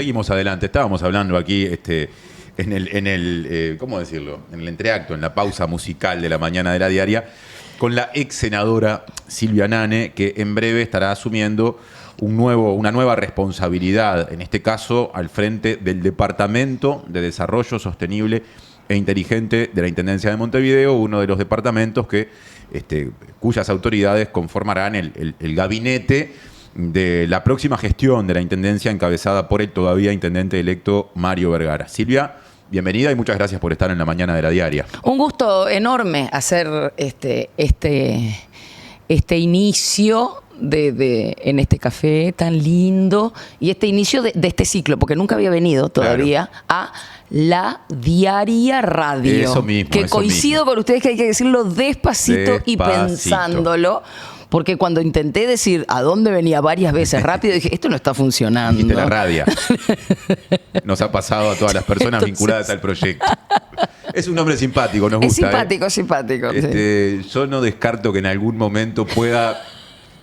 seguimos adelante. Estábamos hablando aquí ¿cómo decirlo? En el entreacto, en la pausa musical de la mañana de la diaria, con la ex senadora Silvia Nane, que en breve estará asumiendo una nueva responsabilidad, en este caso al frente del Departamento de Desarrollo Sostenible e Inteligente de la Intendencia de Montevideo, uno de los departamentos cuyas autoridades conformarán el gabinete de la próxima gestión de la Intendencia, encabezada por el todavía intendente electo Mario Vergara. Silvia, bienvenida y muchas gracias por estar en la mañana de la diaria. Un gusto enorme hacer este inicio en este café tan lindo y este inicio de este ciclo, porque nunca había venido todavía a la Diaria Radio. Eso mismo. Que coincido con ustedes que hay que decirlo despacito y pensándolo. Porque cuando intenté decir a dónde venía varias veces rápido, dije, esto no está funcionando. Dijiste la radio. Nos ha pasado a todas las personas vinculadas al proyecto. Es un nombre simpático, nos gusta. Es simpático. Sí. Yo no descarto que en algún momento pueda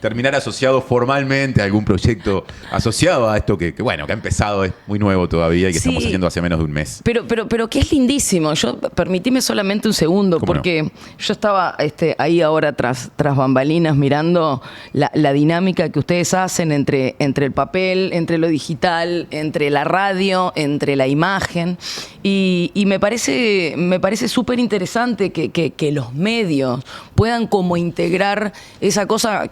terminar asociado formalmente a algún proyecto asociado a esto que ha empezado, es muy nuevo todavía y que estamos haciendo hace menos de un mes. Pero que es lindísimo. Permitime solamente un segundo, porque no? Yo estaba ahí ahora tras bambalinas mirando la dinámica que ustedes hacen entre el papel, entre lo digital, entre la radio, entre la imagen. Y me parece súper interesante que los medios puedan como integrar esa cosa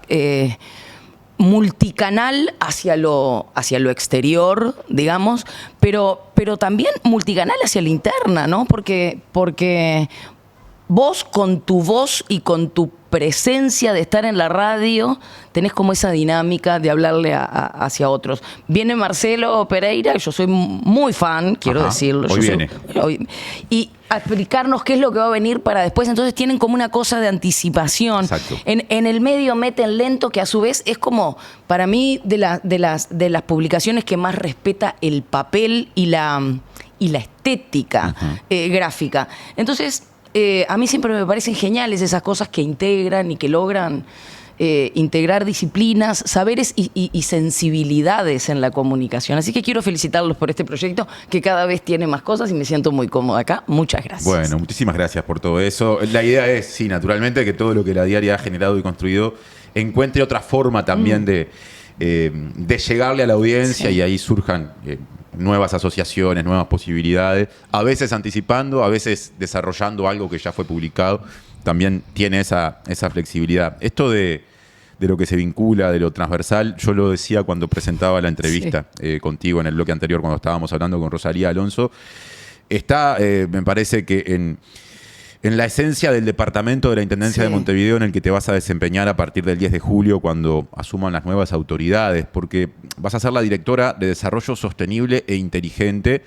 multicanal hacia lo exterior, digamos, pero también multicanal hacia la interna, ¿no? Porque vos con tu voz y con tu presencia de estar en la radio tenés como esa dinámica de hablarle hacia otros. Viene Marcelo Pereira, yo soy muy fan, quiero decirlo. Hoy viene. Y a explicarnos qué es lo que va a venir para después. Entonces tienen como una cosa de anticipación. Exacto. En el medio meten lento, que a su vez es como, para mí, de las publicaciones que más respeta el papel y la estética gráfica. Entonces, a mí siempre me parecen geniales esas cosas que integran y que logran integrar disciplinas, saberes y sensibilidades en la comunicación. Así que quiero felicitarlos por este proyecto que cada vez tiene más cosas y me siento muy cómoda acá. Muchas gracias. Bueno, muchísimas gracias por todo eso. La idea es, sí, naturalmente, que todo lo que la diaria ha generado y construido encuentre otra forma también de llegarle a la audiencia, y ahí surjan nuevas asociaciones, nuevas posibilidades, a veces anticipando, a veces desarrollando algo que ya fue publicado. También tiene esa flexibilidad. Esto de lo que se vincula, de lo transversal, yo lo decía cuando presentaba la entrevista contigo en el bloque anterior, cuando estábamos hablando con Rosalía Alonso. Está, me parece que en la esencia del departamento de la Intendencia de Montevideo, en el que te vas a desempeñar a partir del 10 de julio, cuando asuman las nuevas autoridades, porque vas a ser la directora de Desarrollo Sostenible e Inteligente,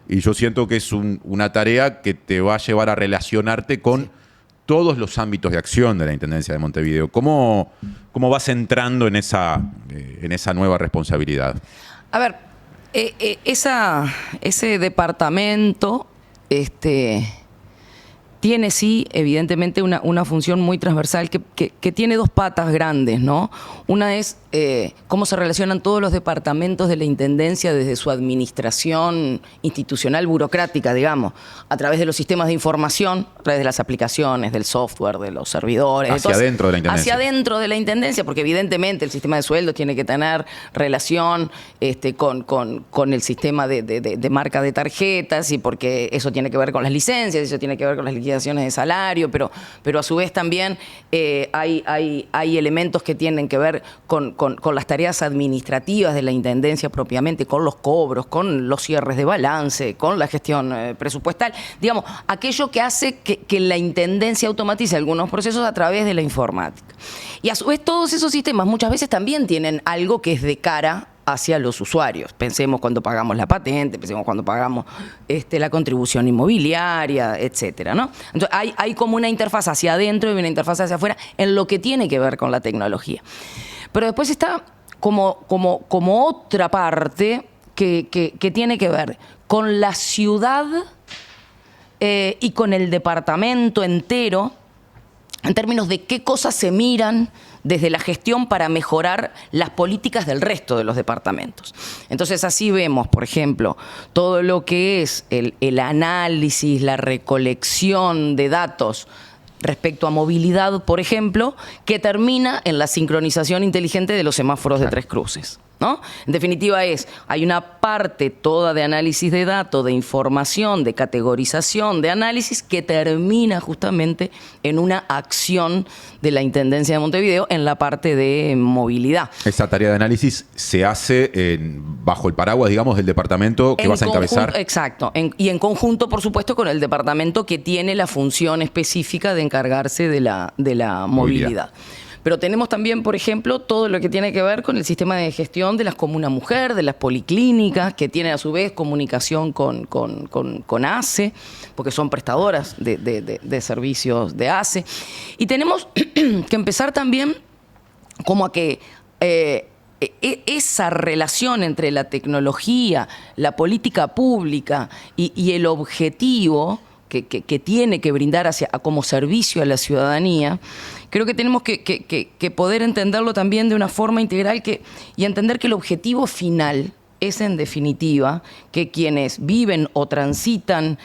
y yo siento que es una tarea que te va a llevar a relacionarte con todos los ámbitos de acción de la Intendencia de Montevideo. ¿Cómo vas entrando en esa nueva responsabilidad? A ver, ese departamento tiene evidentemente una función muy transversal que tiene dos patas grandes, ¿no? Una es cómo se relacionan todos los departamentos de la Intendencia desde su administración institucional burocrática, digamos, a través de los sistemas de información, a través de las aplicaciones, del software, de los servidores. Hacia adentro de la Intendencia. Hacia adentro de la Intendencia, porque evidentemente el sistema de sueldos tiene que tener relación con el sistema de marca de tarjetas, y porque eso tiene que ver con las licencias, eso tiene que ver con las liquidaciones de salario, pero a su vez también hay elementos que tienen que ver con las tareas administrativas de la Intendencia propiamente, con los cobros, con los cierres de balance, con la gestión presupuestal. Digamos, aquello que hace que la Intendencia automatice algunos procesos a través de la informática. Y a su vez todos esos sistemas muchas veces también tienen algo que es de cara hacia los usuarios. Pensemos cuando pagamos la patente, pensemos cuando pagamos la contribución inmobiliaria, etcétera, ¿no? Entonces hay como una interfaz hacia adentro y una interfaz hacia afuera en lo que tiene que ver con la tecnología. Pero después está como otra parte que tiene que ver con la ciudad y con el departamento entero, en términos de qué cosas se miran desde la gestión para mejorar las políticas del resto de los departamentos. Entonces así vemos, por ejemplo, todo lo que es el análisis, la recolección de datos respecto a movilidad, por ejemplo, que termina en la sincronización inteligente de los semáforos de tres cruces, ¿no? En definitiva hay una parte toda de análisis de datos, de información, de categorización, de análisis, que termina justamente en una acción de la Intendencia de Montevideo en la parte de movilidad. Esa tarea de análisis se hace bajo el paraguas, digamos, del departamento que vas a encabezar. Exacto. Y en conjunto, por supuesto, con el departamento que tiene la función específica de encargarse de la movilidad. Pero tenemos también, por ejemplo, todo lo que tiene que ver con el sistema de gestión de las comunas mujer, de las policlínicas, que tienen a su vez comunicación con ACE, porque son prestadoras de servicios de ACE. Y tenemos que empezar también como a que esa relación entre la tecnología, la política pública y el objetivo que tiene que brindar como servicio a la ciudadanía, creo que tenemos que poder entenderlo también de una forma integral y entender que el objetivo final es, en definitiva, que quienes viven o transitan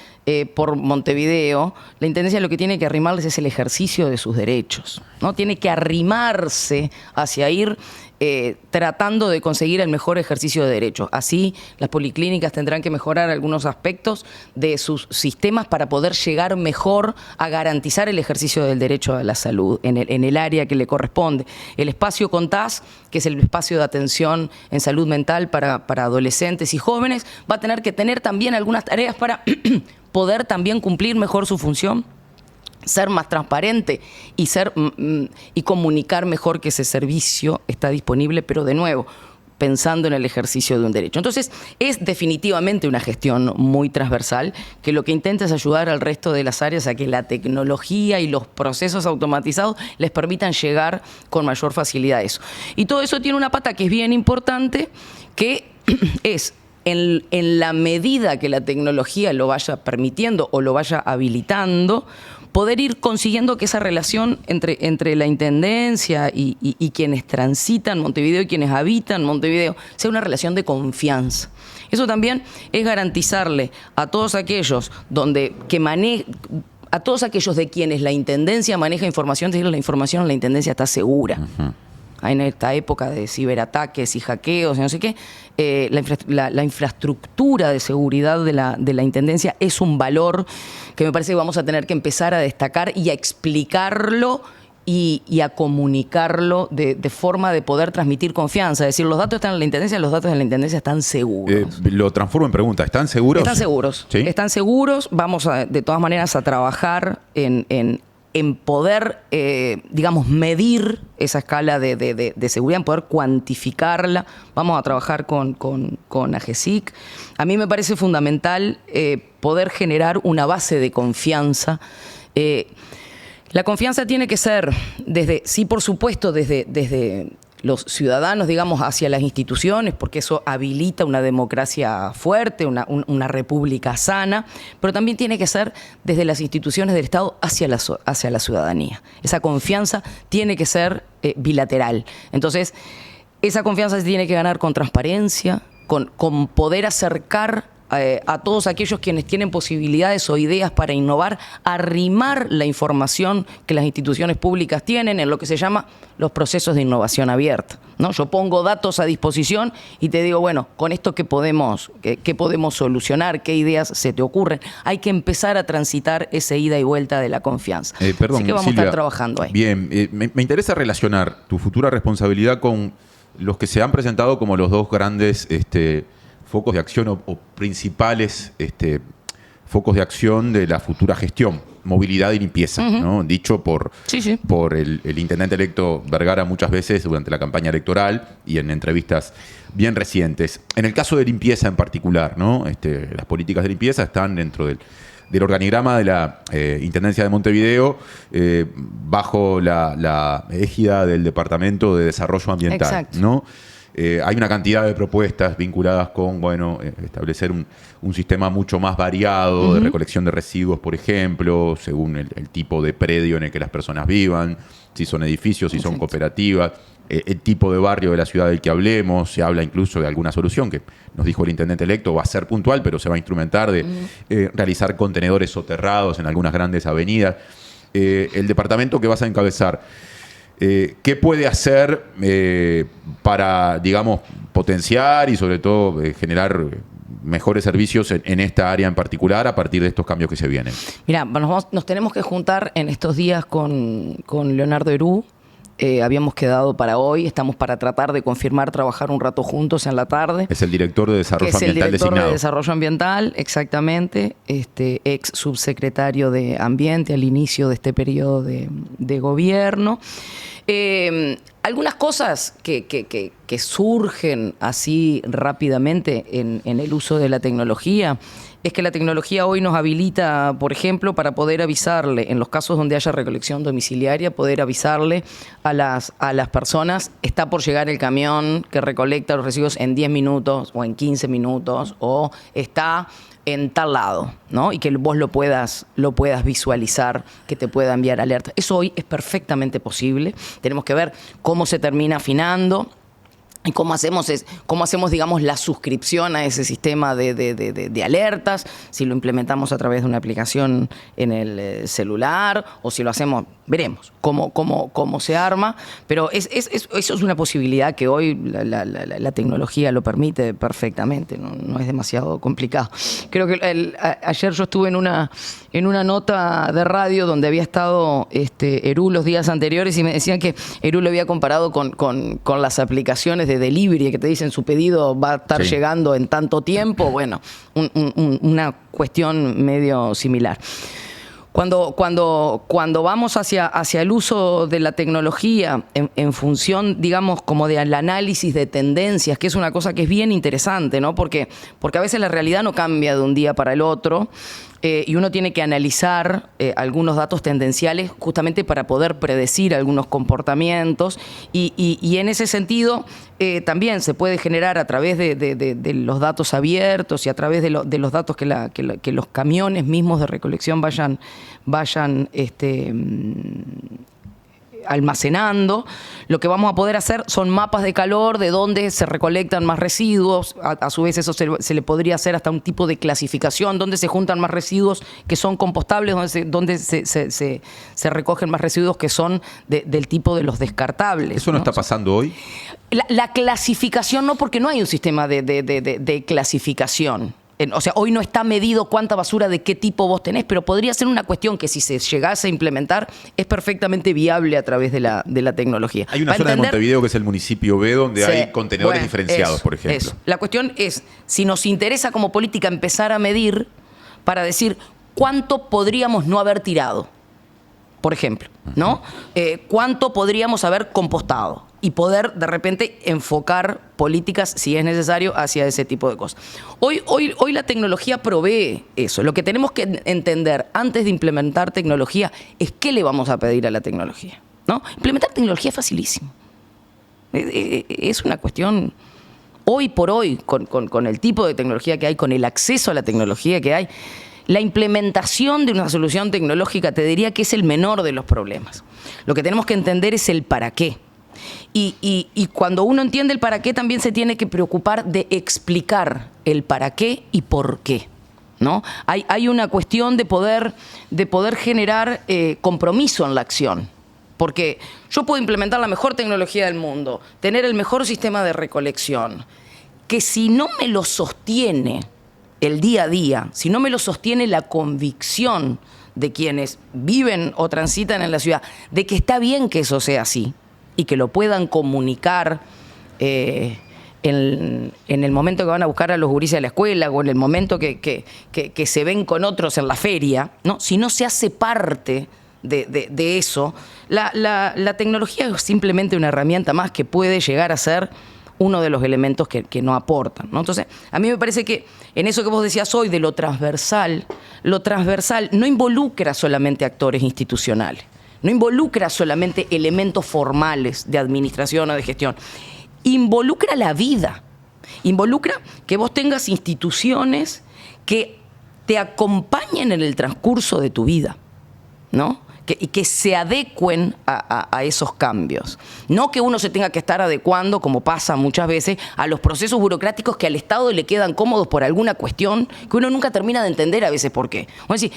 por Montevideo, la Intendencia lo que tiene que arrimarles es el ejercicio de sus derechos, ¿no? Tiene que arrimarse hacia ir tratando de conseguir el mejor ejercicio de derechos. Así, las policlínicas tendrán que mejorar algunos aspectos de sus sistemas para poder llegar mejor a garantizar el ejercicio del derecho a la salud en el área que le corresponde. El espacio CONTAS, que es el espacio de atención en salud mental para adolescentes y jóvenes, va a tener que tener también algunas tareas para poder también cumplir mejor su función, ser más transparente y comunicar mejor que ese servicio está disponible, pero de nuevo, pensando en el ejercicio de un derecho. Entonces, es definitivamente una gestión muy transversal que lo que intenta es ayudar al resto de las áreas a que la tecnología y los procesos automatizados les permitan llegar con mayor facilidad a eso. Y todo eso tiene una pata que es bien importante, que es en la medida que la tecnología lo vaya permitiendo o lo vaya habilitando, poder ir consiguiendo que esa relación entre la Intendencia y quienes transitan Montevideo y quienes habitan Montevideo sea una relación de confianza. Eso también es garantizarle a todos aquellos a todos aquellos de quienes la Intendencia maneja información, decirles la información, la Intendencia está segura. Uh-huh. En esta época de ciberataques y hackeos y no sé qué, la infraestructura de seguridad de la Intendencia es un valor que me parece que vamos a tener que empezar a destacar y a explicarlo y a comunicarlo de forma de poder transmitir confianza. Es decir, los datos están en la Intendencia, los datos de la Intendencia están seguros. Lo transformo en pregunta. ¿Están seguros? Están seguros. ¿Sí? Están seguros. Vamos de todas maneras a trabajar en poder, digamos, medir esa escala de seguridad, en poder cuantificarla. Vamos a trabajar con AGESIC. A mí me parece fundamental poder generar una base de confianza. La confianza tiene que ser sí, por supuesto, desde los ciudadanos, digamos, hacia las instituciones, porque eso habilita una democracia fuerte, una república sana, pero también tiene que ser desde las instituciones del Estado hacia la ciudadanía. Esa confianza tiene que ser bilateral. Entonces, esa confianza se tiene que ganar con transparencia, con poder acercar a todos aquellos quienes tienen posibilidades o ideas para innovar, arrimar la información que las instituciones públicas tienen en lo que se llama los procesos de innovación abierta, ¿no? Yo pongo datos a disposición y te digo, bueno, con esto ¿qué podemos solucionar? ¿Qué ideas se te ocurren? Hay que empezar a transitar ese ida y vuelta de la confianza. Perdón, así que vamos Silvia, a estar trabajando ahí. Bien, me interesa relacionar tu futura responsabilidad con los que se han presentado como los dos grandes focos de acción o principales focos de acción de la futura gestión, movilidad y limpieza, uh-huh. ¿no? Dicho por el intendente electo Vergara muchas veces durante la campaña electoral y en entrevistas bien recientes. En el caso de limpieza en particular, ¿no? Las políticas de limpieza están dentro del organigrama de la Intendencia de Montevideo bajo la égida del Departamento de Desarrollo Ambiental, exacto. ¿no? Hay una cantidad de propuestas vinculadas con, bueno, establecer un sistema mucho más variado de recolección de residuos, por ejemplo, según el tipo de predio en el que las personas vivan, si son edificios, si son cooperativas, el tipo de barrio de la ciudad del que hablemos. Se habla incluso de alguna solución que nos dijo el intendente electo, va a ser puntual, pero se va a instrumentar de realizar contenedores soterrados en algunas grandes avenidas. El departamento que vas a encabezar, ¿qué puede hacer para, digamos, potenciar y sobre todo generar mejores servicios en esta área en particular a partir de estos cambios que se vienen? Mira, nos tenemos que juntar en estos días con Leonardo Herú. Habíamos quedado para hoy, estamos para tratar de confirmar, trabajar un rato juntos en la tarde. Es el director de Desarrollo Ambiental designado. Es el director de Desarrollo Ambiental, exactamente, ex subsecretario de Ambiente al inicio de este periodo de gobierno. Algunas cosas que surgen así rápidamente en el uso de la tecnología es que la tecnología hoy nos habilita, por ejemplo, para poder avisarle, en los casos donde haya recolección domiciliaria, poder avisarle a las personas, está por llegar el camión que recolecta los residuos en 10 minutos o en 15 minutos, o está en tal lado, ¿no? Y que vos lo puedas visualizar, que te pueda enviar alerta. Eso hoy es perfectamente posible. Tenemos que ver cómo se termina afinando y cómo hacemos, digamos, la suscripción a ese sistema de alertas, si lo implementamos a través de una aplicación en el celular o si lo hacemos, veremos cómo se arma, pero eso es una posibilidad que hoy la tecnología lo permite perfectamente, no es demasiado complicado. Creo que ayer yo estuve en una nota de radio donde había estado Herú los días anteriores y me decían que Herú lo había comparado con las aplicaciones de delivery que te dicen su pedido va a estar llegando en tanto tiempo. Bueno, una cuestión medio similar. Cuando vamos hacia el uso de la tecnología en función, digamos, como del análisis de tendencias, que es una cosa que es bien interesante, ¿no? Porque a veces la realidad no cambia de un día para el otro, y uno tiene que analizar algunos datos tendenciales justamente para poder predecir algunos comportamientos y en ese sentido también se puede generar a través de los datos abiertos y a través de los datos que los camiones mismos de recolección vayan almacenando. Lo que vamos a poder hacer son mapas de calor de dónde se recolectan más residuos. A su vez eso se le podría hacer hasta un tipo de clasificación, dónde se juntan más residuos que son compostables, dónde se recogen más residuos que son del tipo de los descartables. ¿Eso no está pasando hoy? La clasificación no, porque no hay un sistema de clasificación. O sea, hoy no está medido cuánta basura de qué tipo vos tenés, pero podría ser una cuestión que si se llegase a implementar es perfectamente viable a través de la tecnología. Hay una zona de Montevideo que es el municipio B donde hay contenedores diferenciados, por ejemplo. Eso. La cuestión es, si nos interesa como política empezar a medir para decir cuánto podríamos no haber tirado, por ejemplo, ¿no? ¿Cuánto podríamos haber compostado? Y poder de repente enfocar políticas, si es necesario, hacia ese tipo de cosas. Hoy la tecnología provee eso. Lo que tenemos que entender antes de implementar tecnología es qué le vamos a pedir a la tecnología, ¿no? Implementar tecnología es facilísimo. Es una cuestión, hoy por hoy, con el tipo de tecnología que hay, con el acceso a la tecnología que hay, la implementación de una solución tecnológica te diría que es el menor de los problemas. Lo que tenemos que entender es el para qué. Y cuando uno entiende el para qué, también se tiene que preocupar de explicar el para qué y por qué, ¿no? Hay una cuestión de poder generar compromiso en la acción. Porque yo puedo implementar la mejor tecnología del mundo, tener el mejor sistema de recolección, que si no me lo sostiene el día a día, si no me lo sostiene la convicción de quienes viven o transitan en la ciudad, de que está bien que eso sea así, y que lo puedan comunicar en el momento que van a buscar a los gurises a la escuela o en el momento que se ven con otros en la feria, ¿no? Si no se hace parte de eso, la tecnología es simplemente una herramienta más que puede llegar a ser uno de los elementos que no aportan, ¿no? Entonces, a mí me parece que en eso que vos decías hoy de lo transversal no involucra solamente actores institucionales. No involucra solamente elementos formales de administración o de gestión. involucra la vida. Involucra que vos tengas instituciones que te acompañen en el transcurso de tu vida, ¿no? Y que se adecuen a esos cambios. No que uno se tenga que estar adecuando, como pasa muchas veces, a los procesos burocráticos que al Estado le quedan cómodos por alguna cuestión que uno nunca termina de entender a veces por qué. Vamos a decir,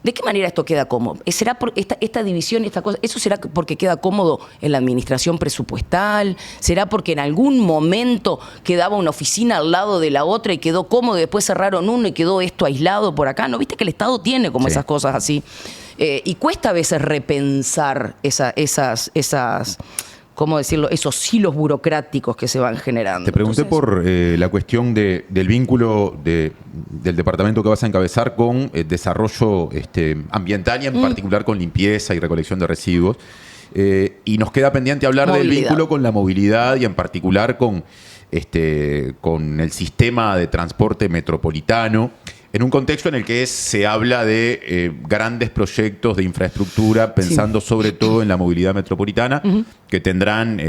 ¿de qué manera esto queda cómodo? ¿Será por esta división, esta cosa? ¿Eso será porque queda cómodo en la administración presupuestal? ¿Será porque en algún momento quedaba una oficina al lado de la otra y quedó cómodo y después cerraron uno y quedó esto aislado por acá? ¿No viste que el Estado tiene como esas cosas así? Y cuesta a veces repensar esas ¿cómo decirlo? Esos hilos burocráticos que se van generando. Te pregunté por la cuestión del vínculo del departamento que vas a encabezar con el desarrollo ambiental y en particular con limpieza y recolección de residuos. Y nos queda pendiente hablar del vínculo con la movilidad y en particular con el sistema de transporte metropolitano, en un contexto en el que se habla de grandes proyectos de infraestructura, pensando sobre todo en la movilidad metropolitana, que tendrán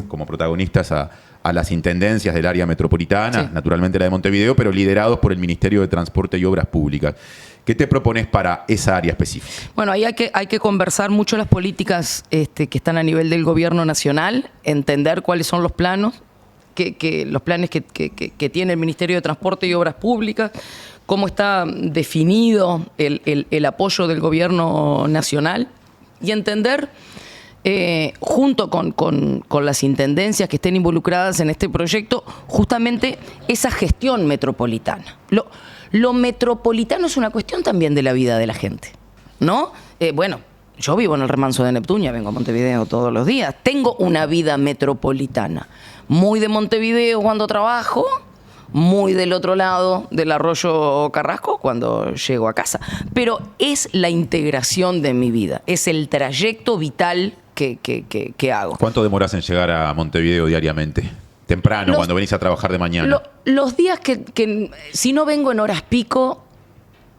como protagonistas a las intendencias del área metropolitana, naturalmente la de Montevideo, pero liderados por el Ministerio de Transporte y Obras Públicas. ¿Qué te propones para esa área específica? Bueno, ahí hay que conversar mucho las políticas que están a nivel del gobierno nacional, entender cuáles son los planos, los planes que tiene el Ministerio de Transporte y Obras Públicas, cómo está definido el apoyo del gobierno nacional y entender, junto con las intendencias que estén involucradas en este proyecto, justamente esa gestión metropolitana. Lo metropolitano es una cuestión también de la vida de la gente, ¿no? Bueno, yo vivo en el Remanso de Neptunia, vengo a Montevideo todos los días, tengo una vida metropolitana, muy de Montevideo cuando trabajo, muy del otro lado del Arroyo Carrasco cuando llego a casa. Pero es la integración de mi vida, es el trayecto vital que hago. ¿Cuánto demoras en llegar a Montevideo diariamente? Temprano, cuando venís a trabajar de mañana. Los días que si no vengo en horas pico,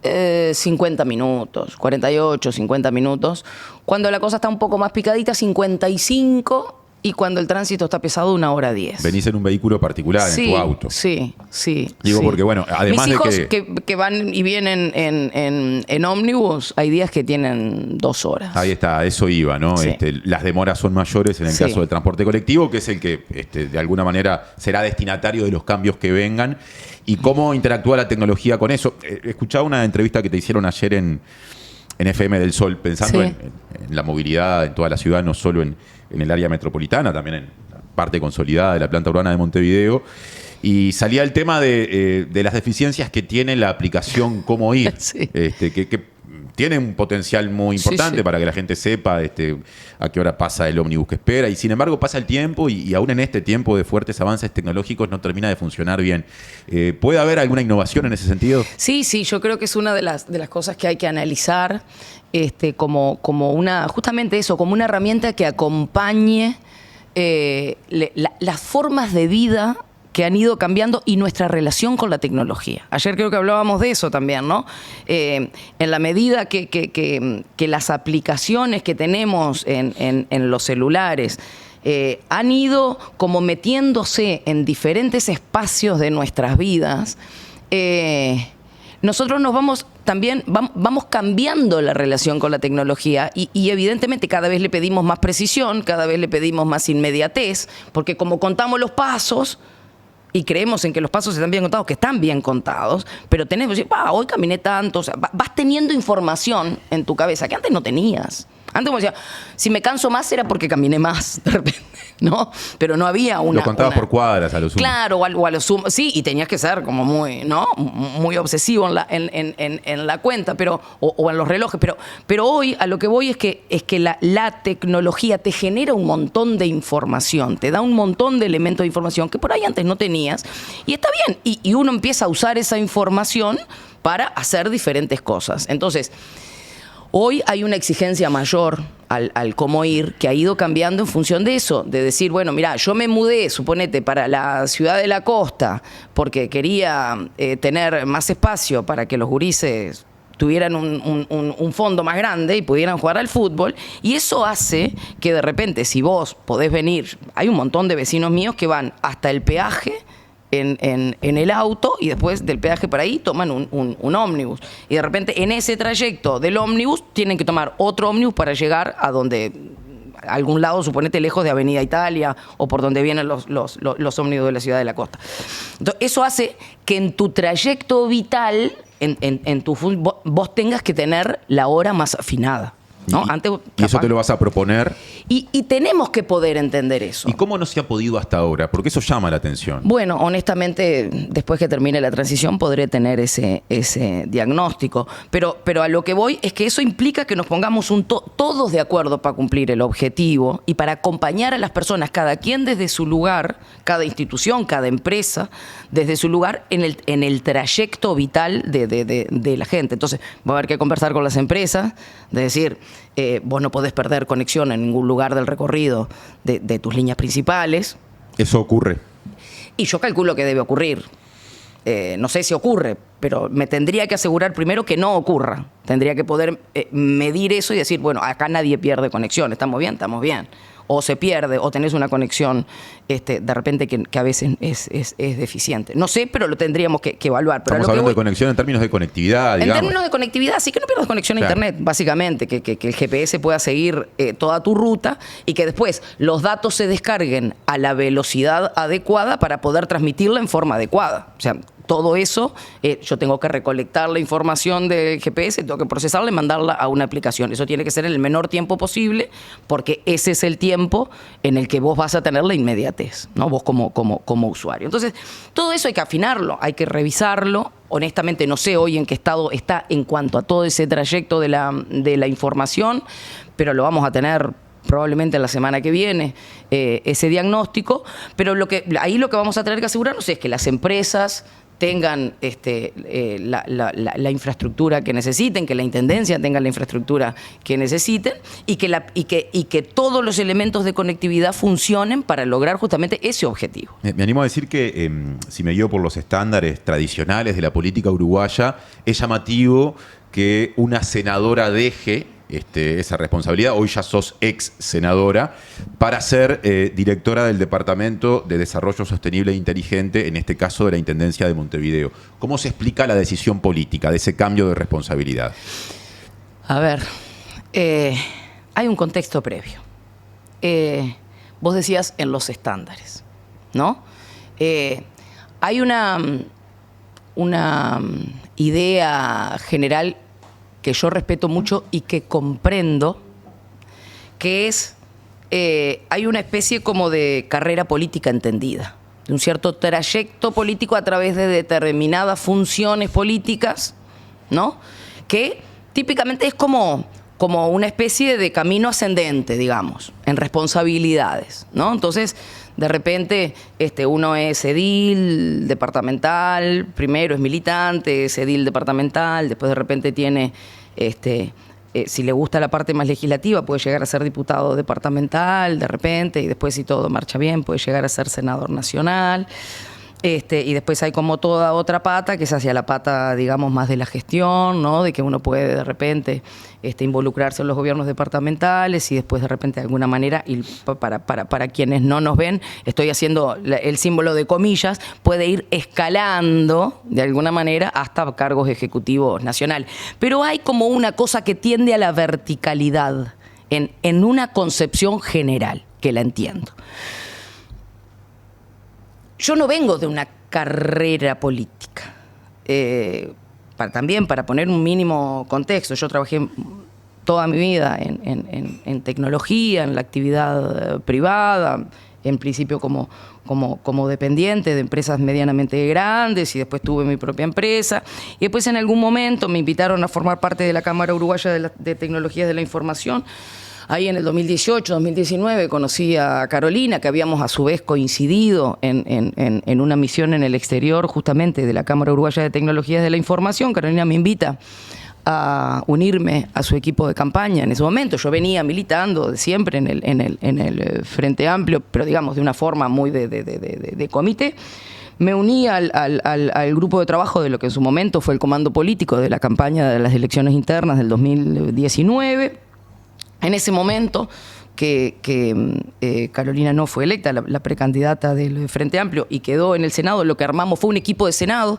50 minutos, 48, 50 minutos. Cuando la cosa está un poco más picadita, 55. Y cuando el tránsito está pesado, 1:10. Venís en un vehículo particular, en tu auto. Sí. Digo, porque bueno, además mis hijos de que van y vienen en ómnibus, hay días que tienen 2 horas. Ahí está, eso iba, ¿no? Sí. Las demoras son mayores en el caso del transporte colectivo, que es el que de alguna manera será destinatario de los cambios que vengan. ¿Y cómo interactúa la tecnología con eso? Escuchaba una entrevista que te hicieron ayer en FM del Sol, pensando en la movilidad en toda la ciudad, no solo en el área metropolitana, también en la parte consolidada de la planta urbana de Montevideo. Y salía el tema de las deficiencias que tiene la aplicación Cómo Ir, que tiene un potencial muy importante para que la gente sepa a qué hora pasa el ómnibus que espera. Y sin embargo pasa el tiempo y aún en este tiempo de fuertes avances tecnológicos no termina de funcionar bien. ¿Puede haber alguna innovación en ese sentido? Sí, yo creo que es una de las cosas que hay que analizar como justamente eso, como una herramienta que acompañe las formas de vida que han ido cambiando y nuestra relación con la tecnología. Ayer creo que hablábamos de eso también, ¿no? En la medida que las aplicaciones que tenemos en los celulares han ido como metiéndose en diferentes espacios de nuestras vidas, nosotros vamos cambiando la relación con la tecnología y evidentemente cada vez le pedimos más precisión, cada vez le pedimos más inmediatez, porque como contamos los pasos, y creemos en que los pasos están bien contados, que están bien contados, pero tenemos, hoy caminé tanto, o sea, vas teniendo información en tu cabeza que antes no tenías. Antes como decía, si me canso más era porque caminé más, de repente, ¿no? Pero no había una... Lo contabas por cuadras a lo sumo. Claro, o a lo sumo, sí, y tenías que ser como muy, ¿no? Muy obsesivo en la cuenta, o en los relojes, pero hoy a lo que voy es que la tecnología te genera un montón de información, te da un montón de elementos de información que por ahí antes no tenías, y está bien, y uno empieza a usar esa información para hacer diferentes cosas. Entonces, hoy hay una exigencia mayor al Cómo Ir, que ha ido cambiando en función de eso, de decir, bueno, mira, yo me mudé, suponete, para la ciudad de la costa, porque quería tener más espacio para que los gurises tuvieran un fondo más grande y pudieran jugar al fútbol. Y eso hace que de repente, si vos podés venir, hay un montón de vecinos míos que van hasta el peaje en el auto y después del peaje para ahí toman un ómnibus. Y de repente en ese trayecto del ómnibus tienen que tomar otro ómnibus para llegar a donde... a algún lado, suponete lejos de Avenida Italia o por donde vienen los ómnibus de la ciudad de la costa. Entonces, eso hace que en tu trayecto vital, vos tengas que tener la hora más afinada, ¿no? Y eso te lo vas a proponer. Y tenemos que poder entender eso. ¿Y cómo no se ha podido hasta ahora? Porque eso llama la atención. Bueno, honestamente, después que termine la transición podré tener ese diagnóstico. Pero a lo que voy es que eso implica que nos pongamos todos de acuerdo para cumplir el objetivo y para acompañar a las personas, cada quien desde su lugar, cada institución, cada empresa, desde su lugar en el trayecto vital de la gente. Entonces, va a haber que conversar con las empresas, de decir... vos no podés perder conexión en ningún lugar del recorrido de tus líneas principales. Eso ocurre. Y yo calculo que debe ocurrir. No sé si ocurre, pero me tendría que asegurar primero que no ocurra. Tendría que poder medir eso y decir, bueno, acá nadie pierde conexión. ¿Estamos bien? Estamos bien. O se pierde, o tenés una conexión de repente que a veces es deficiente. No sé, pero lo tendríamos que evaluar. Pero estamos hablando de conexión en términos de conectividad, digamos. En términos de conectividad, sí, que no pierdas conexión a Internet, básicamente. Que el GPS pueda seguir toda tu ruta y que después los datos se descarguen a la velocidad adecuada para poder transmitirla en forma adecuada. O sea, todo eso, yo tengo que recolectar la información del GPS, tengo que procesarla y mandarla a una aplicación. Eso tiene que ser en el menor tiempo posible, porque ese es el tiempo en el que vos vas a tener la inmediatez, ¿no? Vos como usuario. Entonces, todo eso hay que afinarlo, hay que revisarlo. Honestamente, no sé hoy en qué estado está en cuanto a todo ese trayecto de la información, pero lo vamos a tener probablemente la semana que viene, ese diagnóstico. Pero ahí lo que vamos a tener que asegurarnos es que las empresas tengan la infraestructura que necesiten, que la Intendencia tenga la infraestructura que necesiten y que todos los elementos de conectividad funcionen para lograr justamente ese objetivo. Me animo a decir que, si me guío por los estándares tradicionales de la política uruguaya, es llamativo que una senadora deje esa responsabilidad, hoy ya sos ex senadora, para ser directora del Departamento de Desarrollo Sostenible e Inteligente, en este caso de la Intendencia de Montevideo. ¿Cómo se explica la decisión política de ese cambio de responsabilidad? A ver, hay un contexto previo. Vos decías en los estándares, ¿no? Hay una idea general que yo respeto mucho y que comprendo, que es, hay una especie como de carrera política entendida, de un cierto trayecto político a través de determinadas funciones políticas, ¿no? Que típicamente es como una especie de camino ascendente, digamos, en responsabilidades, ¿no? Entonces, de repente, uno es edil departamental, primero es militante, es edil departamental, después de repente tiene, si le gusta la parte más legislativa, puede llegar a ser diputado departamental, de repente, y después, si todo marcha bien, puede llegar a ser senador nacional. Y después hay como toda otra pata, que es hacia la pata, digamos, más de la gestión, ¿no? De que uno puede de repente involucrarse en los gobiernos departamentales y después de repente de alguna manera, y para quienes no nos ven, estoy haciendo el símbolo de comillas, puede ir escalando de alguna manera hasta cargos ejecutivos nacional. Pero hay como una cosa que tiende a la verticalidad en una concepción general, que la entiendo. Yo no vengo de una carrera política. También para poner un mínimo contexto, yo trabajé toda mi vida en tecnología, en la actividad privada, en principio como dependiente de empresas medianamente grandes y después tuve mi propia empresa. Y después en algún momento me invitaron a formar parte de la Cámara Uruguaya de Tecnologías de la Información. Ahí en el 2018, 2019 conocí a Carolina, que habíamos a su vez coincidido en una misión en el exterior justamente de la Cámara Uruguaya de Tecnologías de la Información. Carolina me invita a unirme a su equipo de campaña en ese momento. Yo venía militando siempre en el Frente Amplio, pero digamos de una forma muy de comité. Me uní al grupo de trabajo de lo que en su momento fue el comando político de la campaña de las elecciones internas del 2019. En ese momento que Carolina no fue electa, la precandidata del Frente Amplio, y quedó en el Senado, lo que armamos fue un equipo de Senado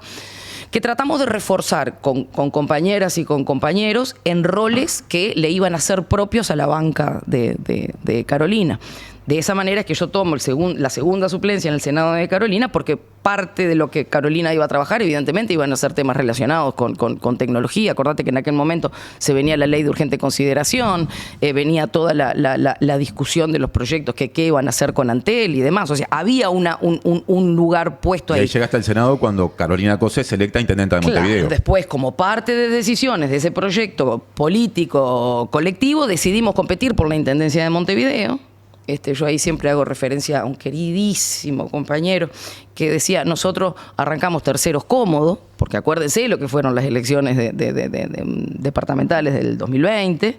que tratamos de reforzar con compañeras y con compañeros en roles que le iban a ser propios a la banca de Carolina. De esa manera es que yo tomo la segunda suplencia en el Senado de Carolina, porque parte de lo que Carolina iba a trabajar, evidentemente, iban a ser temas relacionados con tecnología. Acordate que en aquel momento se venía la ley de urgente consideración, venía toda la discusión de los proyectos que qué iban a hacer con Antel y demás. O sea, había un lugar puesto ahí. Y ahí llegaste al Senado cuando Carolina Cose es electa intendenta de Montevideo. Claro, después, como parte de decisiones de ese proyecto político colectivo, decidimos competir por la intendencia de Montevideo. Yo ahí siempre hago referencia a un queridísimo compañero que decía, nosotros arrancamos terceros cómodos, porque acuérdense lo que fueron las elecciones departamentales del 2020,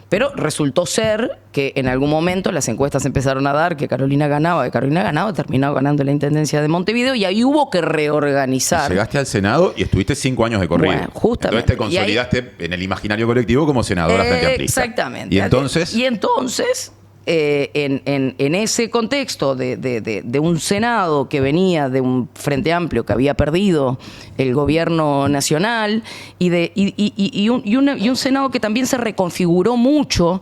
pero resultó ser que en algún momento las encuestas empezaron a dar que Carolina ganaba, terminó ganando la intendencia de Montevideo, y ahí hubo que reorganizar. Llegaste al Senado y estuviste 5 años de corrido. Bueno, justamente. Entonces te consolidaste en el imaginario colectivo como senadora frente amplista. Exactamente. Y entonces en ese contexto de un Senado que venía de un Frente Amplio que había perdido el gobierno nacional y un Senado que también se reconfiguró mucho,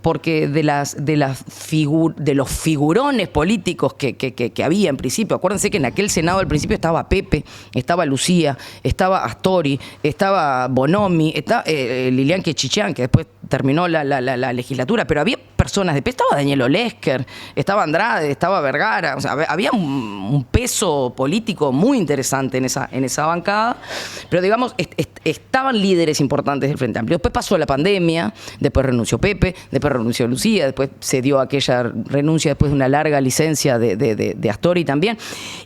porque de los figurones políticos que había en principio. Acuérdense que en aquel Senado al principio estaba Pepe, estaba Lucía, estaba Astori, estaba Bonomi, estaba Lilian Quechichán, que después terminó la legislatura, pero había personas de peso. Estaba Daniel Olesker, estaba Andrade, estaba Vergara. O sea, había un peso político muy interesante en esa bancada, pero digamos, estaban líderes importantes del Frente Amplio. Después pasó la pandemia, después renunció Pepe, después renunció Lucía, después se dio aquella renuncia después de una larga licencia de Astori también,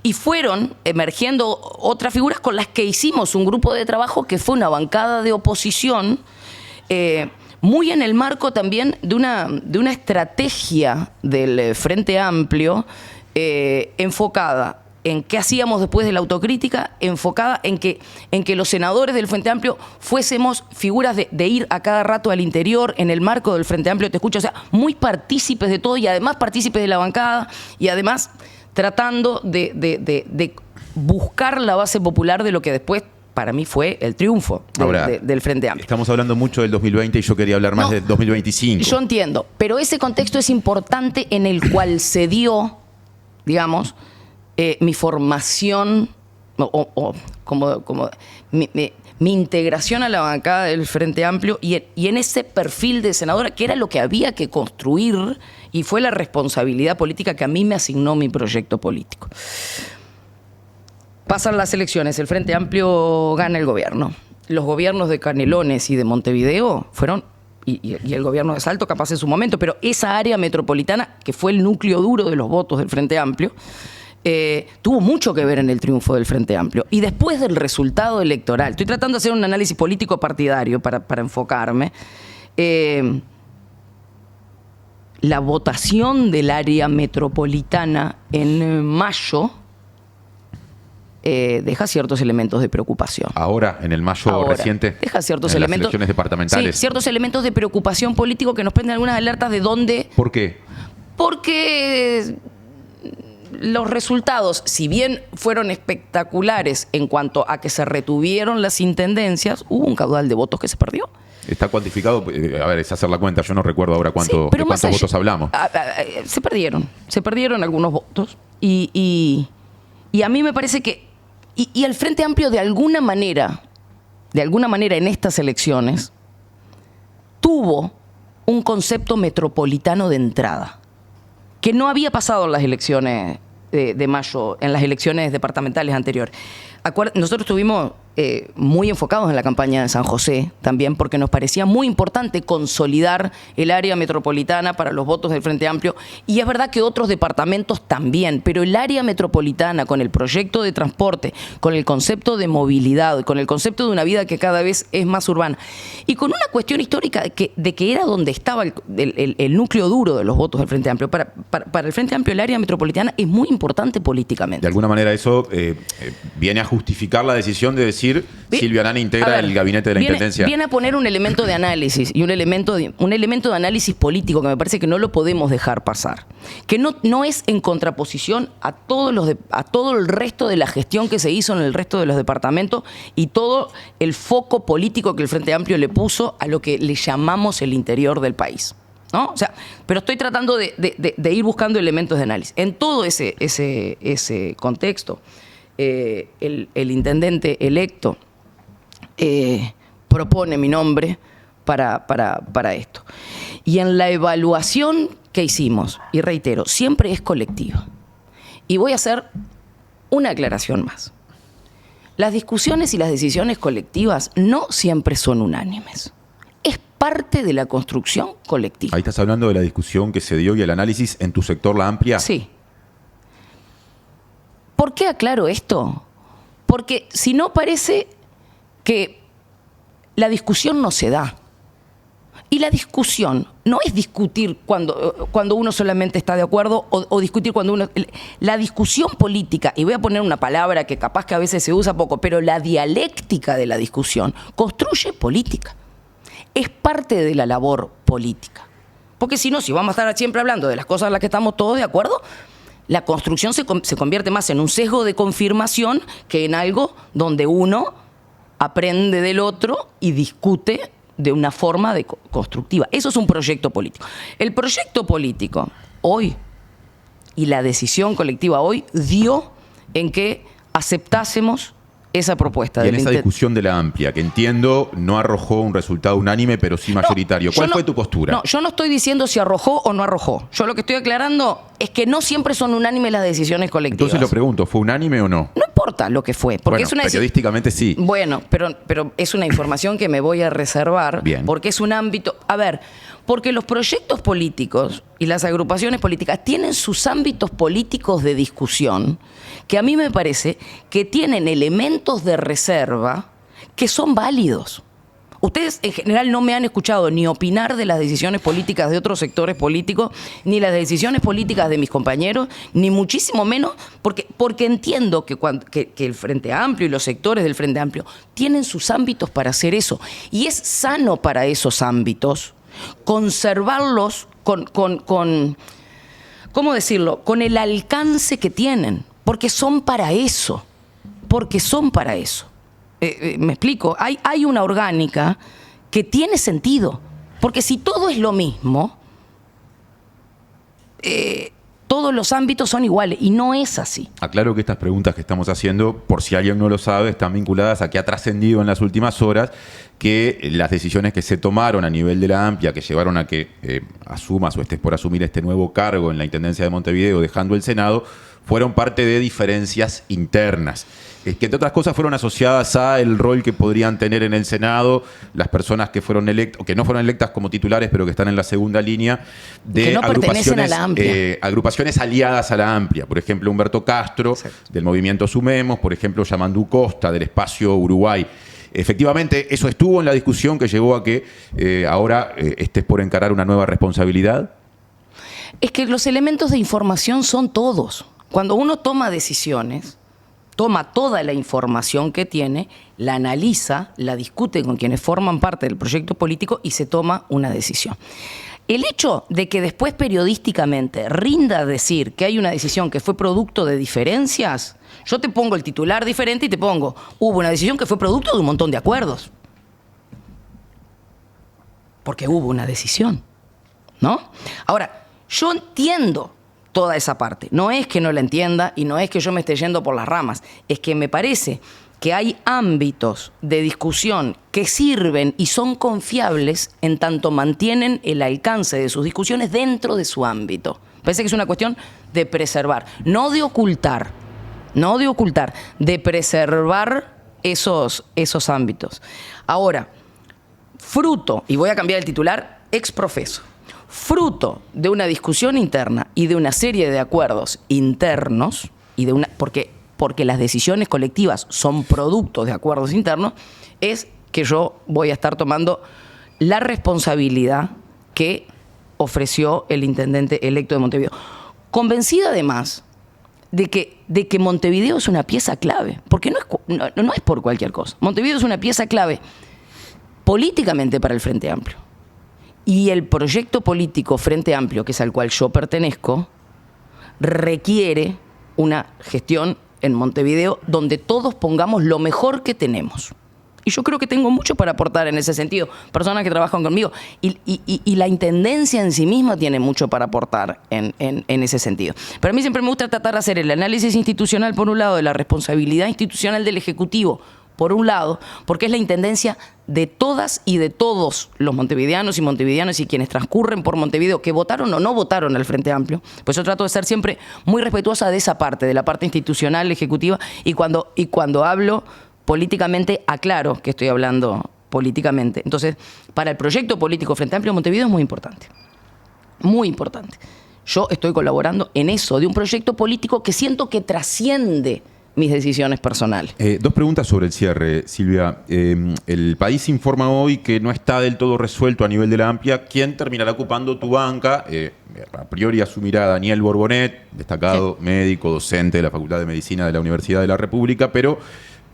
y fueron emergiendo otras figuras con las que hicimos un grupo de trabajo que fue una bancada de oposición, muy en el marco también de una estrategia del Frente Amplio, enfocada en qué hacíamos después de la autocrítica, enfocada en que los senadores del Frente Amplio fuésemos figuras de ir a cada rato al interior, en el marco del Frente Amplio, te escucho, o sea, muy partícipes de todo, y además partícipes de la bancada, y además tratando de buscar la base popular de lo que después para mí fue el triunfo del Frente Amplio. Estamos hablando mucho del 2020 y yo quería hablar más del 2025. Yo entiendo, pero ese contexto es importante en el cual se dio, digamos, mi formación, mi integración a la bancada del Frente Amplio y en ese perfil de senadora, que era lo que había que construir, y fue la responsabilidad política que a mí me asignó mi proyecto político. Pasan las elecciones, el Frente Amplio gana el gobierno. Los gobiernos de Canelones y de Montevideo fueron, y el gobierno de Salto capaz en su momento, pero esa área metropolitana, que fue el núcleo duro de los votos del Frente Amplio, tuvo mucho que ver en el triunfo del Frente Amplio. Y después del resultado electoral, estoy tratando de hacer un análisis político partidario para enfocarme, la votación del área metropolitana en mayo deja ciertos elementos de preocupación. Ahora, en el mayo reciente, deja ciertos en elementos, las elecciones departamentales. Sí, ciertos elementos de preocupación político que nos prenden algunas alertas de dónde. ¿Por qué? Porque los resultados, si bien fueron espectaculares en cuanto a que se retuvieron las intendencias, hubo un caudal de votos que se perdió. ¿Está cuantificado? A ver, es hacer la cuenta. Yo no recuerdo ahora de cuántos votos hablamos. Se perdieron algunos votos. Y a mí me parece que y el Frente Amplio de alguna manera en estas elecciones tuvo un concepto metropolitano de entrada que no había pasado en las elecciones de mayo, en las elecciones departamentales anteriores. Nosotros tuvimos muy enfocados en la campaña de San José también, porque nos parecía muy importante consolidar el área metropolitana para los votos del Frente Amplio, y es verdad que otros departamentos también, pero el área metropolitana, con el proyecto de transporte, con el concepto de movilidad, con el concepto de una vida que cada vez es más urbana, y con una cuestión histórica de que era donde estaba el núcleo duro de los votos del Frente Amplio. Para el Frente Amplio el área metropolitana es muy importante políticamente. De alguna manera eso viene a justificar la decisión de decir Silvia Nani integra el gabinete de la Intendencia. Viene a poner un elemento de análisis y un elemento de análisis político que me parece que no lo podemos dejar pasar. Que no es en contraposición a todo el resto de la gestión que se hizo en el resto de los departamentos y todo el foco político que el Frente Amplio le puso a lo que le llamamos el interior del país, ¿no? O sea, pero estoy tratando de ir buscando elementos de análisis. En todo ese contexto, el intendente electo propone mi nombre para esto. Y en la evaluación que hicimos, y reitero, siempre es colectiva. Y voy a hacer una aclaración más. Las discusiones y las decisiones colectivas no siempre son unánimes. Es parte de la construcción colectiva. Ahí estás hablando de la discusión que se dio y el análisis en tu sector, la amplia. Sí. ¿Por qué aclaro esto? Porque si no parece que la discusión no se da. Y la discusión no es discutir cuando uno solamente está de acuerdo o discutir cuando uno... La discusión política, y voy a poner una palabra que capaz que a veces se usa poco, pero la dialéctica de la discusión construye política. Es parte de la labor política. Porque si no, si vamos a estar siempre hablando de las cosas en las que estamos todos de acuerdo, la construcción se convierte más en un sesgo de confirmación que en algo donde uno aprende del otro y discute de una forma constructiva. Eso es un proyecto político. El proyecto político hoy y la decisión colectiva hoy dio en que aceptásemos esa propuesta. Y en esa discusión de la amplia, que entiendo no arrojó un resultado unánime, pero sí mayoritario. ¿Cuál fue tu postura? No, yo no estoy diciendo si arrojó o no arrojó. Yo lo que estoy aclarando es que no siempre son unánimes las decisiones colectivas. Entonces lo pregunto, ¿fue unánime o no? No importa lo que fue. Porque bueno, periodísticamente sí. Bueno, pero es una información que me voy a reservar. Bien. Porque es un ámbito... A ver, porque los proyectos políticos y las agrupaciones políticas tienen sus ámbitos políticos de discusión que a mí me parece que tienen elementos de reserva que son válidos. Ustedes en general no me han escuchado ni opinar de las decisiones políticas de otros sectores políticos, ni las decisiones políticas de mis compañeros, ni muchísimo menos, porque entiendo que el Frente Amplio y los sectores del Frente Amplio tienen sus ámbitos para hacer eso. Y es sano para esos ámbitos conservarlos con ¿cómo decirlo? Con el alcance que tienen, porque son para eso. ¿Me explico? Hay una orgánica que tiene sentido, porque si todo es lo mismo, todos los ámbitos son iguales, y no es así. Aclaro que estas preguntas que estamos haciendo, por si alguien no lo sabe, están vinculadas a que ha trascendido en las últimas horas que las decisiones que se tomaron a nivel de la amplia, que llevaron a que asumas o estés por asumir este nuevo cargo en la Intendencia de Montevideo, dejando el Senado, fueron parte de diferencias internas, que entre otras cosas fueron asociadas a el rol que podrían tener en el Senado las personas que fueron electas, o que no fueron electas como titulares, pero que están en la segunda línea de que no agrupaciones, a la amplia. Agrupaciones aliadas a la amplia. Por ejemplo, Humberto Castro, exacto, del movimiento Sumemos, por ejemplo, Yamandú Costa, del Espacio Uruguay. Efectivamente, eso estuvo en la discusión que llevó a que ahora estés por encarar una nueva responsabilidad. Es que los elementos de información son todos. Cuando uno toma decisiones, toma toda la información que tiene, la analiza, la discute con quienes forman parte del proyecto político y se toma una decisión. El hecho de que después periodísticamente rinda decir que hay una decisión que fue producto de diferencias, yo te pongo el titular diferente y te pongo, hubo una decisión que fue producto de un montón de acuerdos. Porque hubo una decisión, ¿no? Ahora, yo entiendo toda esa parte. No es que no la entienda y no es que yo me esté yendo por las ramas. Es que me parece que hay ámbitos de discusión que sirven y son confiables en tanto mantienen el alcance de sus discusiones dentro de su ámbito. Parece que es una cuestión de preservar, no de ocultar, de preservar esos ámbitos. Ahora, fruto, y voy a cambiar el titular, ex profeso, fruto de una discusión interna y de una serie de acuerdos internos, porque las decisiones colectivas son productos de acuerdos internos, es que yo voy a estar tomando la responsabilidad que ofreció el intendente electo de Montevideo. Convencida además de que Montevideo es una pieza clave, porque no es por cualquier cosa. Montevideo es una pieza clave políticamente para el Frente Amplio. Y el proyecto político Frente Amplio, que es al cual yo pertenezco, requiere una gestión en Montevideo donde todos pongamos lo mejor que tenemos. Y yo creo que tengo mucho para aportar en ese sentido. Personas que trabajan conmigo. Y la intendencia en sí misma tiene mucho para aportar en ese sentido. Pero a mí siempre me gusta tratar de hacer el análisis institucional, por un lado, de la responsabilidad institucional del Ejecutivo, por un lado, porque es la intendencia de todas y de todos los montevideanos y quienes transcurren por Montevideo, que votaron o no votaron al Frente Amplio. Pues yo trato de ser siempre muy respetuosa de esa parte, de la parte institucional, ejecutiva, y cuando hablo políticamente, aclaro que estoy hablando políticamente. Entonces, para el proyecto político Frente Amplio, Montevideo es muy importante. Muy importante. Yo estoy colaborando en eso, de un proyecto político que siento que trasciende mis decisiones personales. Dos preguntas sobre el cierre, Silvia. El país informa hoy que no está del todo resuelto a nivel de la amplia quién terminará ocupando tu banca. A priori asumirá Daniel Borbonet, destacado médico, docente de la Facultad de Medicina de la Universidad de la República, pero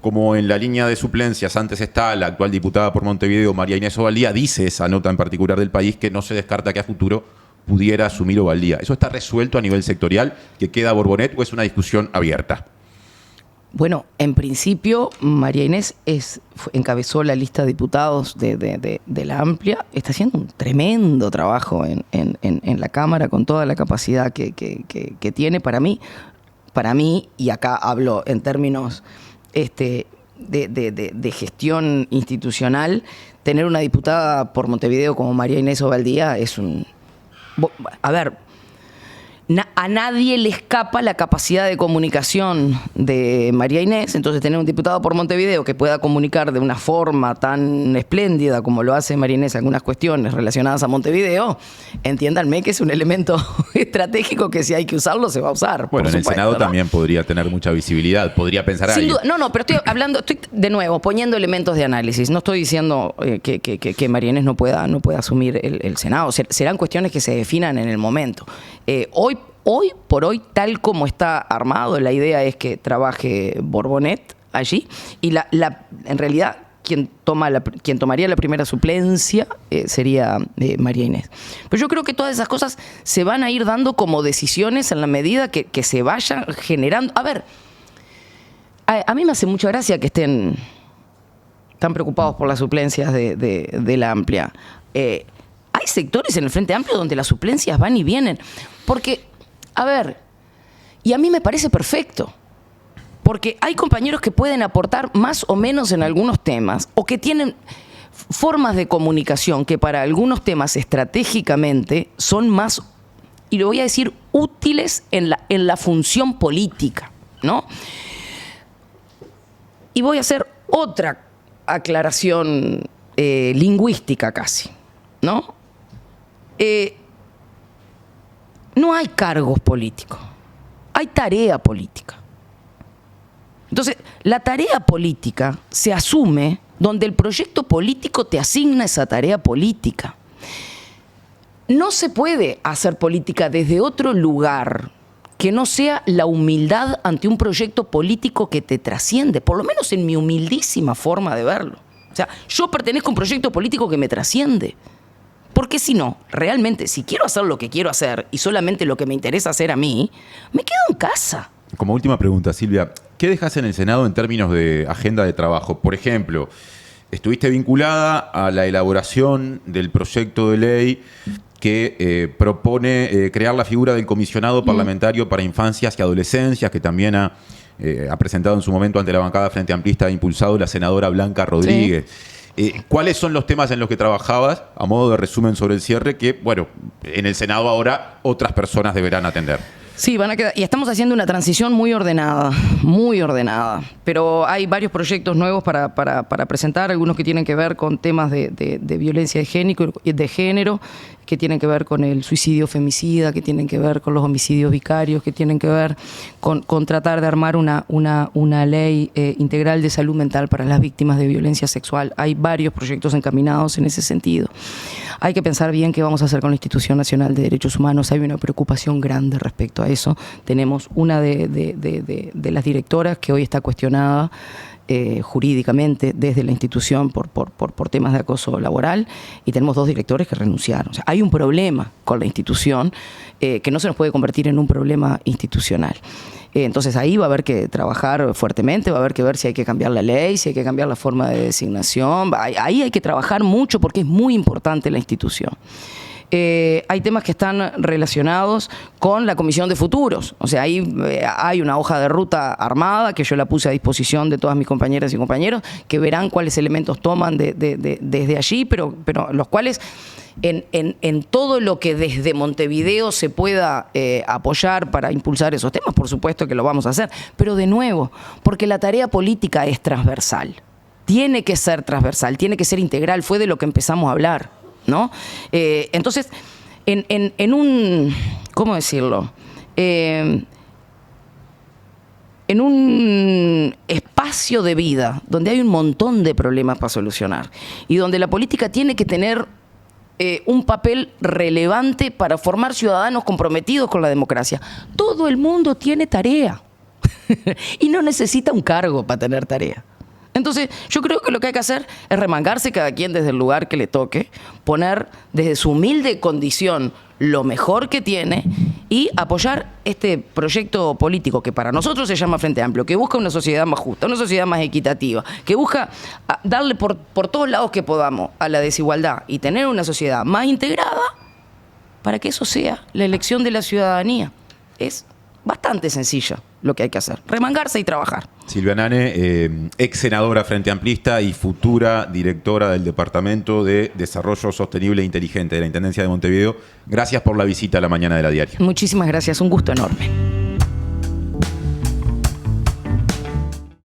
como en la línea de suplencias antes está la actual diputada por Montevideo, María Inés Ovaldía, dice esa nota en particular del país que no se descarta que a futuro pudiera asumir Ovaldía. ¿Eso está resuelto a nivel sectorial, que queda Borbonet, o es una discusión abierta? Bueno, en principio, María Inés encabezó la lista de diputados de la amplia. Está haciendo un tremendo trabajo en la Cámara con toda la capacidad que tiene. Para mí, y acá hablo en términos de gestión institucional, tener una diputada por Montevideo como María Inés Ovaldía es un... A ver... A nadie le escapa la capacidad de comunicación de María Inés, entonces tener un diputado por Montevideo que pueda comunicar de una forma tan espléndida como lo hace María Inés algunas cuestiones relacionadas a Montevideo, entiéndanme que es un elemento estratégico que si hay que usarlo se va a usar. Bueno, en el Senado también podría tener mucha visibilidad, podría pensar sin alguien. duda, no, pero estoy de nuevo poniendo elementos de análisis. No estoy diciendo que María Inés no pueda asumir el Senado. Serán cuestiones que se definan en el momento. Hoy por hoy, tal como está armado, la idea es que trabaje Borbonet allí y en realidad quien tomaría la primera suplencia sería María Inés. Pero yo creo que todas esas cosas se van a ir dando como decisiones en la medida que se vayan generando. A ver, a mí me hace mucha gracia que estén tan preocupados por las suplencias de la amplia. Hay sectores en el Frente Amplio donde las suplencias van y vienen. Porque, a ver, y a mí me parece perfecto. Porque hay compañeros que pueden aportar más o menos en algunos temas, o que tienen formas de comunicación que para algunos temas estratégicamente son más, y lo voy a decir, útiles en la función política, ¿no? Y voy a hacer otra aclaración lingüística casi, ¿no? No hay cargos políticos, hay tarea política. Entonces, la tarea política se asume donde el proyecto político te asigna esa tarea política. No se puede hacer política desde otro lugar que no sea la humildad ante un proyecto político que te trasciende, por lo menos en mi humildísima forma de verlo. O sea, yo pertenezco a un proyecto político que me trasciende. Porque si no, realmente, si quiero hacer lo que quiero hacer y solamente lo que me interesa hacer a mí, me quedo en casa. Como última pregunta, Silvia, ¿qué dejas en el Senado en términos de agenda de trabajo? Por ejemplo, estuviste vinculada a la elaboración del proyecto de ley que propone crear la figura del comisionado parlamentario para infancias y adolescencias, que también ha presentado en su momento ante la bancada Frente Amplista, ha impulsado la senadora Blanca Rodríguez. Sí. ¿Cuáles son los temas en los que trabajabas, a modo de resumen sobre el cierre, que, bueno, en el Senado ahora otras personas deberán atender? Sí, van a quedar. Y estamos haciendo una transición muy ordenada, muy ordenada. Pero hay varios proyectos nuevos para presentar, algunos que tienen que ver con temas de violencia de género, que tienen que ver con el suicidio femicida, que tienen que ver con los homicidios vicarios, que tienen que ver con tratar de armar una ley integral de salud mental para las víctimas de violencia sexual. Hay varios proyectos encaminados en ese sentido. Hay que pensar bien qué vamos a hacer con la Institución Nacional de Derechos Humanos. Hay una preocupación grande respecto a eso. Tenemos una de las directoras que hoy está cuestionada jurídicamente desde la institución por temas de acoso laboral, y tenemos 2 directores que renunciaron. O sea, hay un problema con la institución que no se nos puede convertir en un problema institucional. Entonces ahí va a haber que trabajar fuertemente, va a haber que ver si hay que cambiar la ley, si hay que cambiar la forma de designación. Ahí hay que trabajar mucho porque es muy importante la institución. Hay temas que están relacionados con la Comisión de Futuros. O sea, ahí hay una hoja de ruta armada que yo la puse a disposición de todas mis compañeras y compañeros, que verán cuáles elementos toman desde allí, pero los cuales en todo lo que desde Montevideo se pueda apoyar para impulsar esos temas, por supuesto que lo vamos a hacer. Pero de nuevo, porque la tarea política es transversal. Tiene que ser transversal, tiene que ser integral. Fue de lo que empezamos a hablar, ¿no? Entonces, en un, ¿cómo decirlo? En un espacio de vida donde hay un montón de problemas para solucionar y donde la política tiene que tener un papel relevante para formar ciudadanos comprometidos con la democracia. Todo el mundo tiene tarea y no necesita un cargo para tener tarea. Entonces, yo creo que lo que hay que hacer es remangarse cada quien desde el lugar que le toque, poner desde su humilde condición lo mejor que tiene y apoyar este proyecto político que para nosotros se llama Frente Amplio, que busca una sociedad más justa, una sociedad más equitativa, que busca darle por todos lados que podamos a la desigualdad y tener una sociedad más integrada para que eso sea la elección de la ciudadanía. Es bastante sencilla lo que hay que hacer, remangarse y trabajar. Silvia Nane, ex senadora Frente Amplista y futura directora del Departamento de Desarrollo Sostenible e Inteligente de la Intendencia de Montevideo, gracias por la visita a la mañana de La Diaria. Muchísimas gracias, un gusto enorme.